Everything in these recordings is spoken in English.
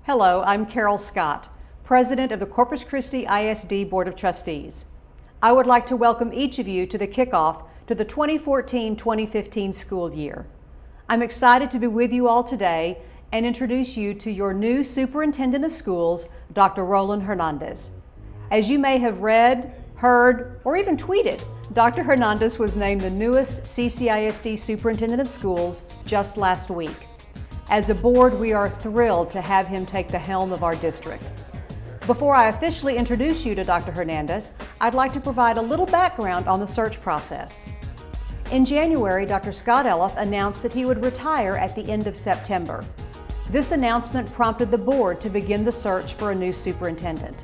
Hello, I'm Carol Scott, President of the Corpus Christi ISD Board of Trustees. I would like to welcome each of you to the kickoff to the 2014-2015 school year. I'm excited to be with you all today and introduce you to your new Superintendent of Schools, Dr. Roland Hernandez. As you may have read, heard, or even tweeted, Dr. Hernandez was named the newest CCISD Superintendent of Schools just last week. As a board, we are thrilled to have him take the helm of our district. Before I officially introduce you to Dr. Hernandez, I'd like to provide a little background on the search process. In January, Dr. Scott Elliff announced that he would retire at the end of September. This announcement prompted the board to begin the search for a new superintendent.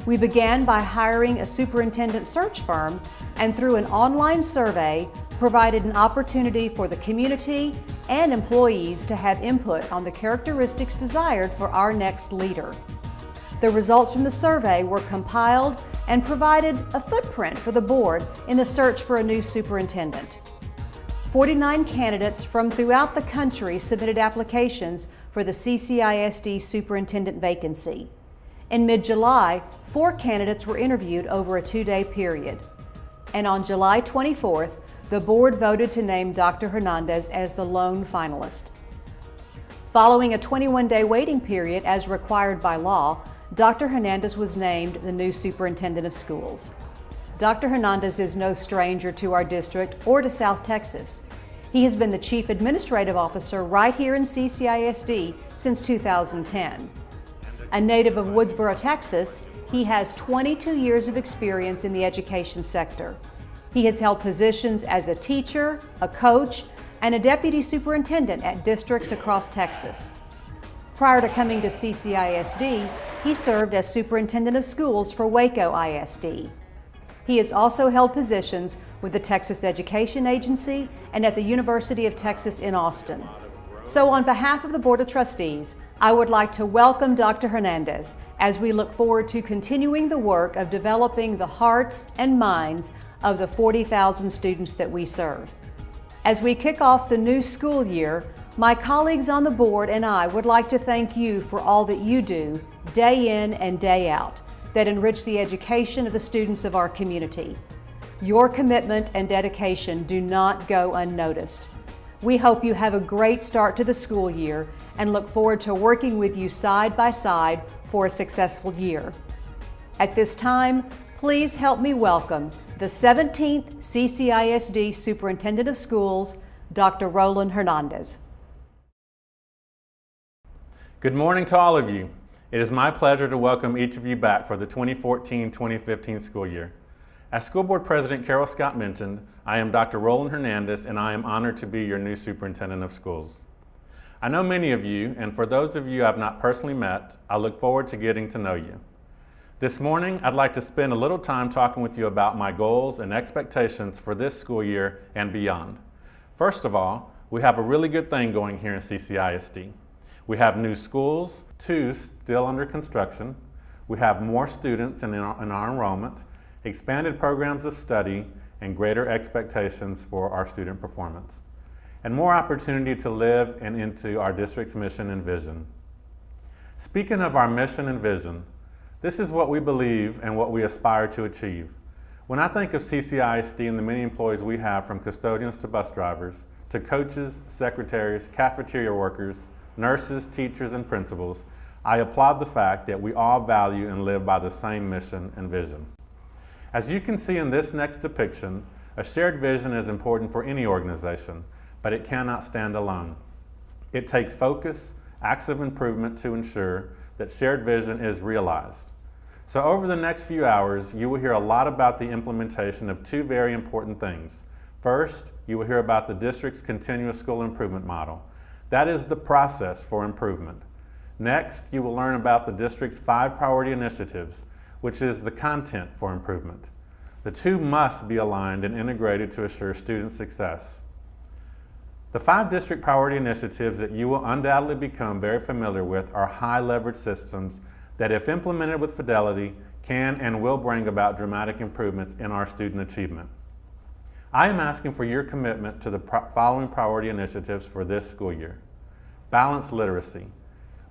We began by hiring a superintendent search firm and through an online survey provided an opportunity for the community and employees to have input on the characteristics desired for our next leader. The results from the survey were compiled and provided a footprint for the board in the search for a new superintendent. 49 candidates from throughout the country submitted applications for the CCISD superintendent vacancy. In mid-July, 4 candidates were interviewed over a 2-day period. And on July 24th, the board voted to name Dr. Hernandez as the lone finalist. Following a 21-day waiting period as required by law, Dr. Hernandez was named the new superintendent of schools. Dr. Hernandez is no stranger to our district or to South Texas. He has been the Chief Administrative Officer right here in CCISD since 2010. A native of Woodsboro, Texas, he has 22 years of experience in the education sector. He has held positions as a teacher, a coach, and a deputy superintendent at districts across Texas. Prior to coming to CCISD, he served as superintendent of schools for Waco ISD. He has also held positions with the Texas Education Agency and at the University of Texas in Austin. So on behalf of the Board of Trustees, I would like to welcome Dr. Hernandez as we look forward to continuing the work of developing the hearts and minds of the 40,000 students that we serve. As we kick off the new school year, my colleagues on the board and I would like to thank you for all that you do day in and day out that enrich the education of the students of our community. Your commitment and dedication do not go unnoticed. We hope you have a great start to the school year and look forward to working with you side by side for a successful year. At this time, please help me welcome the 17th CCISD Superintendent of Schools, Dr. Roland Hernandez. Good morning to all of you. It is my pleasure to welcome each of you back for the 2014-2015 school year. As School Board President Carol Scott mentioned, I am Dr. Roland Hernandez and I am honored to be your new Superintendent of Schools. I know many of you, and for those of you I've not personally met, I look forward to getting to know you. This morning, I'd like to spend a little time talking with you about my goals and expectations for this school year and beyond. First of all, we have a really good thing going here in CCISD. We have new schools, 2 still under construction. We have more students in our enrollment, expanded programs of study, and greater expectations for our student performance, and more opportunity to live and into our district's mission and vision. Speaking of our mission and vision, this is what we believe and what we aspire to achieve. When I think of CCISD and the many employees we have, from custodians to bus drivers, to coaches, secretaries, cafeteria workers, nurses, teachers, and principals, I applaud the fact that we all value and live by the same mission and vision. As you can see in this next depiction, a shared vision is important for any organization, but it cannot stand alone. It takes focus, acts of improvement to ensure that shared vision is realized. So over the next few hours, you will hear a lot about the implementation of 2 very important things. First, you will hear about the district's continuous school improvement model. That is the process for improvement. Next, you will learn about the district's 5 priority initiatives, which is the content for improvement. The 2 must be aligned and integrated to assure student success. The 5 district priority initiatives that you will undoubtedly become very familiar with are high leverage systems that, if implemented with fidelity, can and will bring about dramatic improvements in our student achievement. I am asking for your commitment to the following priority initiatives for this school year. Balanced literacy.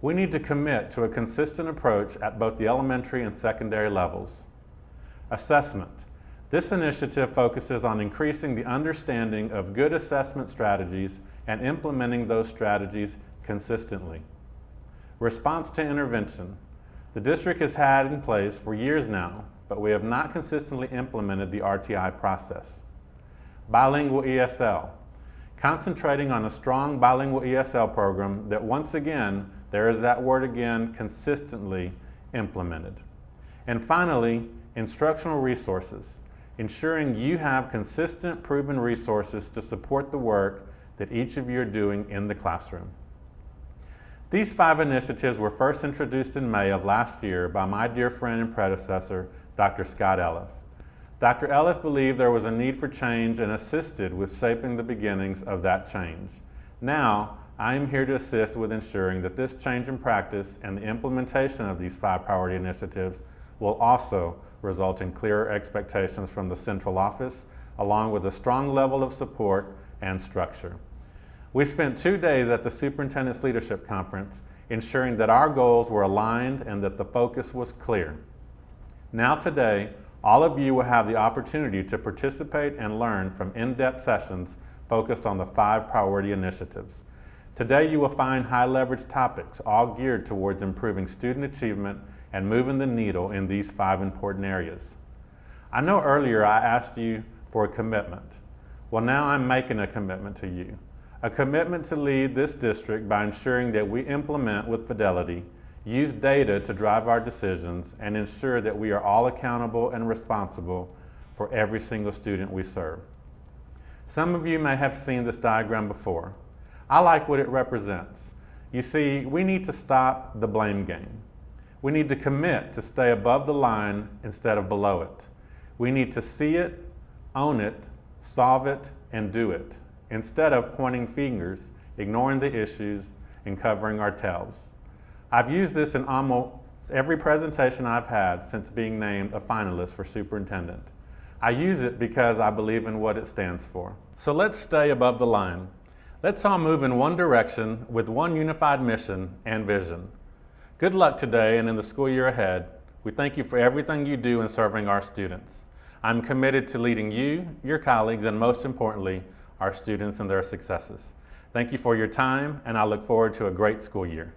We need to commit to a consistent approach at both the elementary and secondary levels. Assessment. This initiative focuses on increasing the understanding of good assessment strategies and implementing those strategies consistently. Response to intervention. The district has had in place for years now, but we have not consistently implemented the RTI process. Bilingual ESL. Concentrating on a strong bilingual ESL program that, once again, there is that word again, consistently implemented. And finally, instructional resources. Ensuring you have consistent, proven resources to support the work that each of you are doing in the classroom. These 5 initiatives were first introduced in May of last year by my dear friend and predecessor, Dr. Scott Elliff. Dr. Elliff believed there was a need for change and assisted with shaping the beginnings of that change. Now, I am here to assist with ensuring that this change in practice and the implementation of these 5 priority initiatives will also result in clearer expectations from the central office, along with a strong level of support and structure. We spent 2 days at the Superintendent's Leadership Conference ensuring that our goals were aligned and that the focus was clear. Now today, all of you will have the opportunity to participate and learn from in-depth sessions focused on the 5 priority initiatives. Today you will find high-leverage topics all geared towards improving student achievement and moving the needle in these 5 important areas. I know earlier I asked you for a commitment. Well, now I'm making a commitment to you. A commitment to lead this district by ensuring that we implement with fidelity, use data to drive our decisions, and ensure that we are all accountable and responsible for every single student we serve. Some of you may have seen this diagram before. I like what it represents. You see, we need to stop the blame game. We need to commit to stay above the line instead of below it. We need to see it, own it, solve it, and do it, instead of pointing fingers, ignoring the issues, and covering our tails. I've used this in almost every presentation I've had since being named a finalist for superintendent. I use it because I believe in what it stands for. So let's stay above the line. Let's all move in one direction with one unified mission and vision. Good luck today and in the school year ahead. We thank you for everything you do in serving our students. I'm committed to leading you, your colleagues, and most importantly, our students and their successes. Thank you for your time, and I look forward to a great school year.